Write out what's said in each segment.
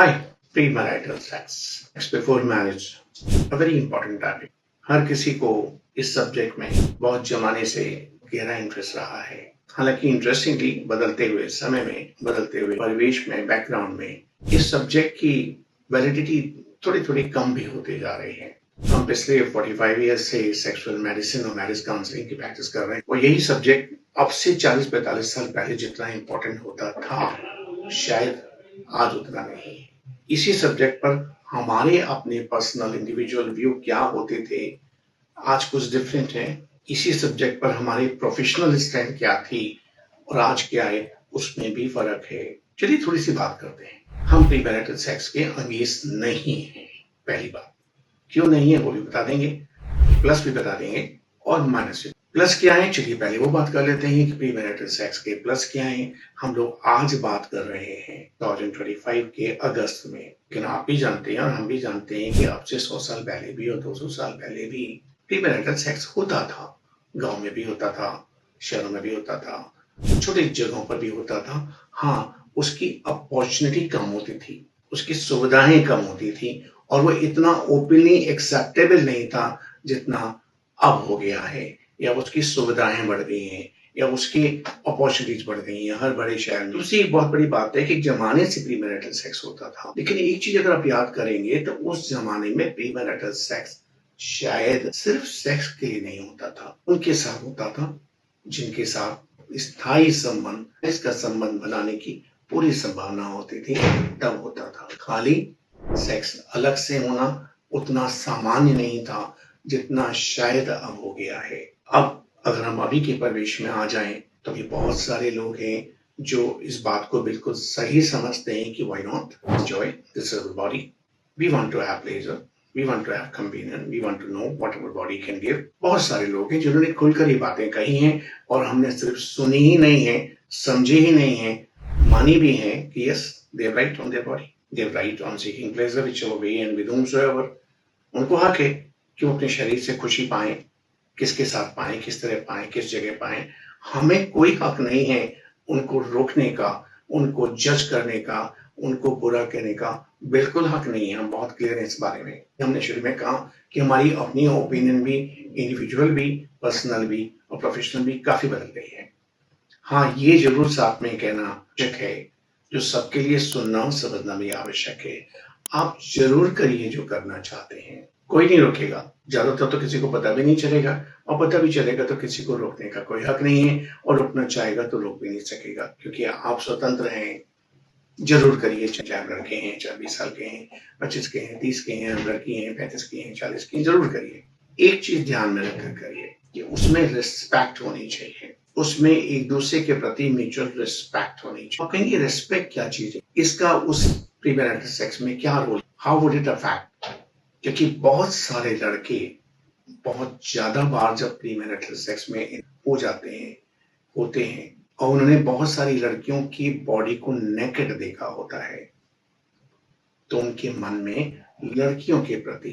Hi, premarital sex, sex before marriage, a very important topic. हर किसी को इस subject में बहुत जमाने से गहरा इंटरेस्ट रहा है। हालांकि इंटरेस्टिंगली बदलते हुए समय में, बदलते हुए परिवेश में, बैकग्राउंड में इस सब्जेक्ट की वैलिडिटी थोड़ी थोड़ी कम भी होते जा रही है। हम पिछले 45 ईयर्स से सेक्सुअल मेडिसिन और मैरिज काउंसलिंग की प्रैक्टिस कर रहे हैं और यही सब्जेक्ट अब से 40-45 साल पहले जितना इम्पोर्टेंट होता था, शायद आज उतना नहीं। इसी सब्जेक्ट पर हमारे अपने पर्सनल इंडिविजुअल व्यू क्या होते थे, आज कुछ डिफरेंट है। इसी सब्जेक्ट पर हमारी प्रोफेशनल स्ट्रेंथ क्या थी और आज क्या है, उसमें भी फर्क है। चलिए थोड़ी सी बात करते हैं। हम प्रीमैरिटल सेक्स के अंगेंस्ट नहीं हैं। पहली बात, क्यों नहीं है वो भी बता देंगे, प्लस भी बता देंगे और माइनस भी। प्लस क्या है, चलिए पहले वो बात कर लेते हैं कि प्रीमैरिटल सेक्स के प्लस क्या है। हम लोग आज बात कर रहे हैं 2025 के अगस्त में, लेकिन आप भी जानते हैं और हम भी जानते हैं कि अब से 100 साल पहले भी और 200 साल पहले भी प्रीमैरिटल सेक्स होता था। गांव में भी होता था, शहरों में भी होता था, छोटी जगहों पर भी होता था। हाँ, उसकी अपॉर्चुनिटी कम होती थी, उसकी सुविधाएं कम होती थी और वो इतना ओपनली एक्सेप्टेबल नहीं था जितना अब हो गया है, या उसकी सुविधाएं बढ़ गई हैं या उसकी अपॉर्चुनिटीज बढ़ गई हैं हर बड़े शहर में। दूसरी एक बहुत बड़ी बात है कि जमाने से प्रीमैरिटल सेक्स होता था, लेकिन एक चीज अगर आप याद करेंगे तो उस जमाने में प्रीमैरिटल सेक्स शायद सिर्फ सेक्स के लिए नहीं होता था, उनके साथ होता था जिनके साथ स्थायी संबंध, इसका संबंध बनाने की पूरी संभावना होती थी, तब होता था। खाली सेक्स अलग से होना उतना सामान्य नहीं था जितना शायद अब हो गया है। अब अगर हम अभी के परिवेश में आ जाएं तो भी बहुत सारे लोग हैं जो इस बात को बिल्कुल सही समझते हैं कि why not enjoy this body, we want to have pleasure, we want to have companion, we want to know what our body can give. बहुत सारे लोग हैं जिन्होंने खुलकर ये बातें कही हैं और हमने सिर्फ सुनी ही नहीं है, समझी ही नहीं है, मानी भी है कि yes, they have right on their body, they have right on seeking pleasure whichever way and with whomsoever। उनको हक है कि वो अपने शरीर से खुशी पाएं, किसके साथ पाएं, किस तरह पाएं, किस जगह पाएं। हमें कोई हक नहीं है उनको रोकने का, उनको जज करने का, उनको बुरा कहने का बिल्कुल हक नहीं है। हम बहुत क्लियर हैं इस बारे में। हमने शुरू में कहा कि हमारी अपनी ओपिनियन भी, इंडिविजुअल भी, पर्सनल भी और प्रोफेशनल भी काफी बदल गई है। हाँ, ये जरूर साथ में कहना आवश्यक है, जो सबके लिए सुनना और समझना भी आवश्यक है। आप जरूर करिए जो करना चाहते हैं, कोई नहीं रोकेगा। ज्यादातर तो किसी को पता भी नहीं चलेगा और पता भी चलेगा तो किसी को रोकने का कोई हक नहीं है और रोकना चाहेगा तो रोक भी नहीं सकेगा, क्योंकि आप स्वतंत्र हैं। जरूर करिए, चाहे आप लड़के हैं, चाहे 20 साल के हैं, 25 के हैं, 30 के हैं, लड़की हैं, 35 की हैं, 40 की हैं, जरूर करिए। एक चीज ध्यान में रखकर करिए कि उसमें रिस्पेक्ट होनी चाहिए, उसमें एक दूसरे के प्रति म्यूचुअल रिस्पेक्ट होनी चाहिए। आप कहेंगे रिस्पेक्ट क्या चीज है, इसका उस प्रीमैरिटल सेक्स में क्या role, how would it affect? क्योंकि बहुत सारे लड़के बहुत ज्यादा बार जब प्रीमैरिटल सेक्स में हो जाते हैं, होते हैं, और उन्होंने बहुत सारी लड़कियों की बॉडी को नेकेड देखा होता है, तो उनके मन में लड़कियों के प्रति,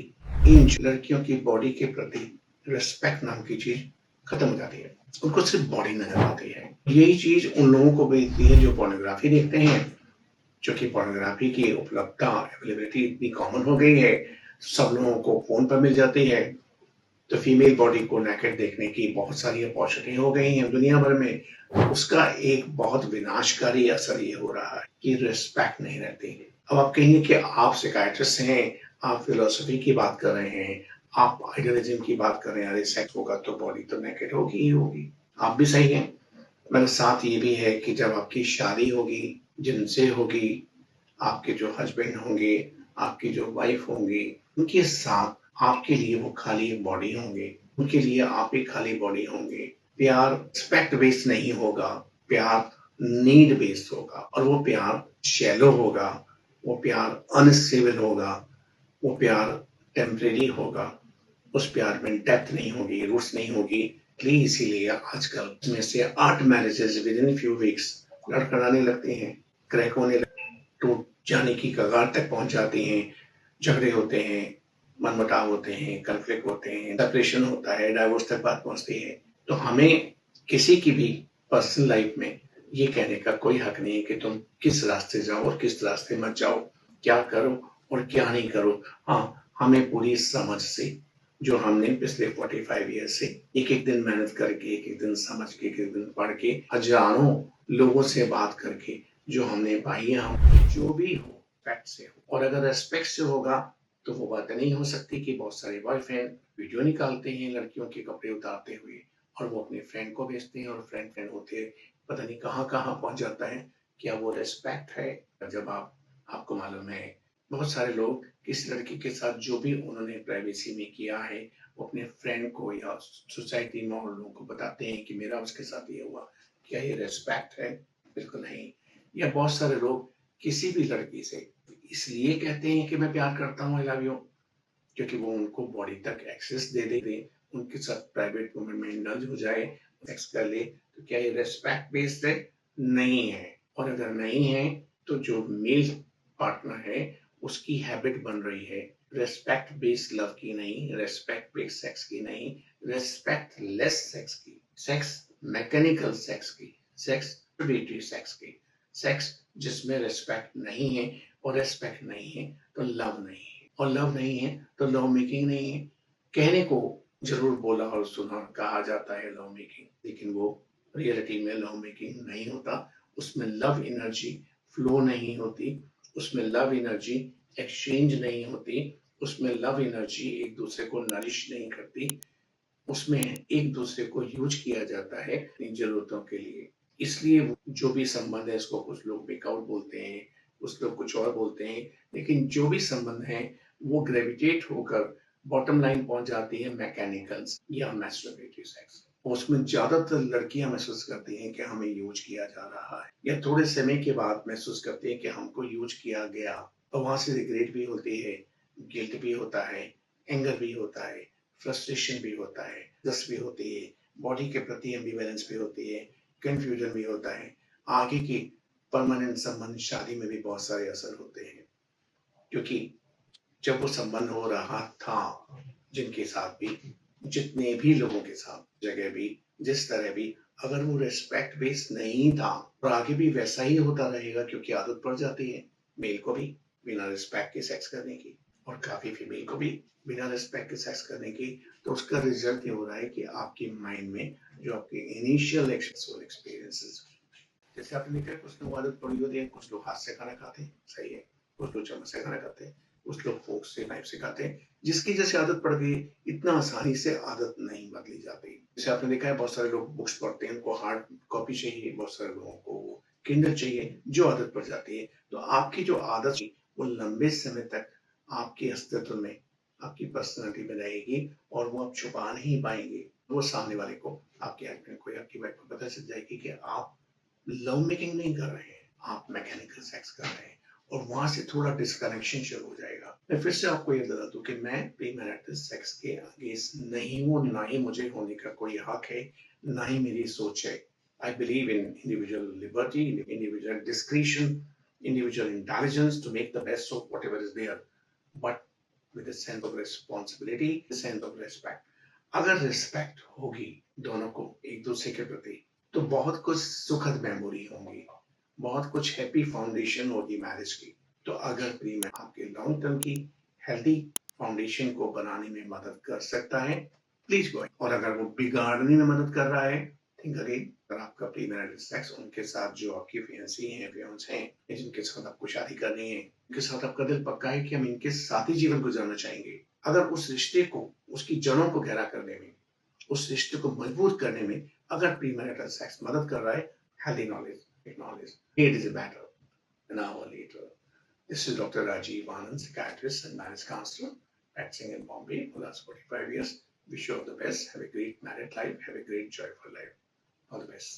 इन लड़कियों की बॉडी के प्रति रिस्पेक्ट नाम की चीज खत्म हो जाती है। उनको सिर्फ बॉडी नजर आती है। यही चीज उन लोगों को मिलती है जो पोर्नोग्राफी देखते हैं, क्योंकि पोर्नोग्राफी की उपलब्धता, अवेलेबिलिटी इतनी कॉमन हो गई है, सब लोगों को फोन पर मिल जाती है, तो फीमेल बॉडी को नेकेड देखने की बहुत सारी अपॉर्चुनिटी हो गई हैं दुनिया भर में। उसका एक बहुत विनाशकारी असर ये हो रहा है कि रिस्पेक्ट नहीं रहती। अब आप कहेंगे कि आप साइकियाट्रिस्ट हैं, आप फिलोसफी की बात कर रहे हैं, आप आइडियलिज्म की बात कर रहे हैं, अरे सेक्स होगा तो बॉडी तो नेकेड होगी ही होगी। आप भी सही हैं, मगर साथ ये भी है कि जब आपकी शादी होगी, जिनसे होगी, आपके जो हस्बैंड होंगे, आपकी जो वाइफ होंगी, उनके साथ आपके लिए वो खाली बॉडी होंगे, उनके लिए आप ही खाली बॉडी होंगे। प्यार रिस्पेक्ट बेस्ड नहीं होगा, प्यार नीड बेस्ड होगा, और वो प्यार शैलो होगा, वो प्यार अनस्टेबल होगा, वो प्यार टेम्परेरी होगा, उस प्यार में डेप्थ नहीं होगी, रूट्स नहीं होगी। इसीलिए आजकल इसमें से 8 marriages within few weeks लड़खड़ाने लगते हैं, क्रैक होने, टूट जाने की कगार तक पहुंच जाती हैं, झगड़े होते हैं, मनमुटाव होते हैं, कन्फ्लिक्ट होते हैं, सेपरेशन होता है, डाइवोर्स तक बात पहुंचती है। तो हमें किसी की भी पर्सनल लाइफ में ये कहने का कोई हक नहीं है कि तुम किस रास्ते जाओ और किस रास्ते मत जाओ। क्या करो और क्या नहीं करो। हाँ, हमें पूरी समझ से, जो हमने पिछले 45 ईयर्स से एक-एक दिन मेहनत करके, एक-एक दिन समझ के, एक-एक दिन पढ़ के, हज़ारों लोगों से बात करके जो हमने पाई है, हम जो भी हो फैक्ट से हो। और अगर रिस्पेक्ट से होगा तो वो बात नहीं हो सकती कि बहुत सारे बॉयफ्रेंड वीडियो निकालते हैं लड़कियों के कपड़े उतारते हुए और वो अपने फ्रेंड को भेजते हैं और फ्रेंड फ्रेंड होते पता नहीं कहाँ-कहाँ पहुँच जाता है। क्या वो रिस्पेक्ट है? जब आपको मालूम है बहुत सारे लोग किसी लड़की के साथ जो भी उन्होंने प्राइवेसी में किया है, वो अपने फ्रेंड को या सोसाइटी में और लोगों को बताते हैं कि मेरा उसके साथ ये हुआ। क्या ये रिस्पेक्ट है? बिल्कुल नहीं। या बहुत सारे लोग किसी भी लड़की से इसलिए कहते हैं कि मैं प्यार करता हूँ, आई लव यू, क्योंकि वो उनको बॉडी तक एक्सेस दे दे, उनके साथ प्राइवेट मोमेंट में इंडल्ज हो जाए, सेक्स कर ले, तो क्या ये रिस्पेक्ट बेस्ड है? नहीं है। और अगर नहीं है तो जो मेल पार्टनर है उसकी हैबिट बन रही है रिस्पेक्ट बेस्ड लव की नहीं, रिस्पेक्ट बेस्ड सेक्स की नहीं, रिस्पेक्ट लेस सेक्स की, सेक्स मैकेनिकल सेक्स की, सेक्स सेक्स की, सेक्स जिसमें रिस्पेक्ट नहीं है, और रिस्पेक्ट नहीं है तो लव नहीं है, और लव नहीं है तो लव मेकिंग नहीं है। कहने को जरूर बोला और सुना कहा जाता है लव मेकिंग, लेकिन वो रियलिटी में लव मेकिंग नहीं होता। उसमें लव एनर्जी फ्लो नहीं होती, उसमें लव एनर्जी एक्सचेंज नहीं होती, उसमें लव एनर्जी एक दूसरे को नरिश नहीं करती, उसमें एक दूसरे को यूज किया जाता है अपनी जरूरतों के लिए। इसलिए जो भी संबंध है इसको कुछ लोग बेकआउट बोलते हैं, कुछ लोग कुछ और बोलते हैं, लेकिन जो भी संबंध है वो ग्रेविटेट होकर बॉटम लाइन पहुंच जाती है मैकेनिकल्स या मैस्टरबेटरी सेक्स। उसमें ज्यादातर लड़कियां महसूस करती हैं कि हमें यूज किया जा रहा है, या थोड़े समय के बाद महसूस करती हैं कि हमको यूज किया गया, और वहां से रिग्रेट भी होती है, गिल्ट भी होता है, एंगर भी होता है, फ्रस्ट्रेशन भी होता है, दस भी होती है, बॉडी के प्रति एम्बिवेलेंस भी होती है, कंफ्यूजन भी होता है, आगे की परमानेंट संबंध शादी में भी बहुत सारे असर होते हैं। क्योंकि जब वो संबंध हो रहा था, जिनके साथ भी, जितने भी लोगों के साथ, जगह भी, जिस तरह भी, अगर वो रिस्पेक्ट बेस्ड नहीं था और आगे भी वैसा ही होता रहेगा, क्योंकि आदत पड़ जाती है मेल को भी बिना रिस्पेक्ट के सेक्स करने की, और काफी फीमेल को भी बिना रिस्पेक्ट के सेक्स करने की, तो उसका रिजल्ट ये हो रहा है कि आपके माइंड में जो आपके इनिशियल एक्सपीरियंसेस, जैसे आपने देखा कुछ लोग आदत पड़ी होती है, कुछ लोग हाथ से खाना खाते हैं, सही है, कुछ लोग चम्मच से खाना खाते हैं, कुछ लोग फोर्क से नाइफ से खाते हैं, जिसकी जैसे आदत पड़ गई, इतना आसानी से आदत नहीं बदली जाती। जैसे आपने देखा है बहुत सारे लोग बुक्स पढ़ते हैं, उनको हार्ड कॉपी चाहिए, बहुत सारे लोगों को किंडल चाहिए, जो आदत पड़ जाती है। तो आपकी जो आदत थी वो लंबे समय तक आपके अस्तित्व में, आपकी पर्सनैलिटी में रहेगी, और वो आप छुपा नहीं पाएंगे। वो सामने वाले को, आपके हस्बैंड को या आपकी वाइफ को पता चल जाएगी कि आप लव मेकिंग नहीं कर रहे हैं, आप मैकेनिकल सेक्स कर रहे हैं, और वहां से थोड़ा डिस्कनेक्शन शुरू हो जाएगा। मैं फिर से आपको ये बता दूं कि मैं प्रीमैरिटल सेक्स के अगेंस्ट नहीं हूं, ना ही मुझे होने का कोई हक है, ना ही मेरी सोच है। I believe in individual liberty, individual discretion, individual intelligence to make the best of whatever is there, but with sense of responsibility, sense of respect. अगर रिस्पेक्ट होगी दोनों को एक दूसरे के प्रति, तो बहुत कुछ सुखद मेमोरी होंगी, बहुत कुछ हैप्पी फाउंडेशन होगी मैरिज की। तो अगर प्री आपके लॉन्ग टर्म की हेल्दी फाउंडेशन को बनाने में मदद कर सकता है, प्लीज गो। और अगर वो बिगाड़ने में मदद कर रहा है, थिंक अगेन। अगर आपका प्री मैरिज सेक्स उनके साथ जो आपकी फियांसी हैं, फियांस हैं, जिनके साथ आपको शादी करनी है, उनके साथ आपका दिल पक्का है कि हम इनके साथ ही जीवन गुजारना चाहेंगे, अगर उस रिश्ते को, उसकी जड़ों को गहरा करने में, उस रिश्ते को मजबूत करने में अगर प्रीमैरिटल सेक्स मदद कर रहा है, healthy knowledge, acknowledge. It is a battle an hour later. This is Dr. Rajiv Anand, psychiatrist and marriage counselor, practicing in Bombay for the last 45 years. Wish you all the best. Have a great married life. Have a great, joyful life. All the best.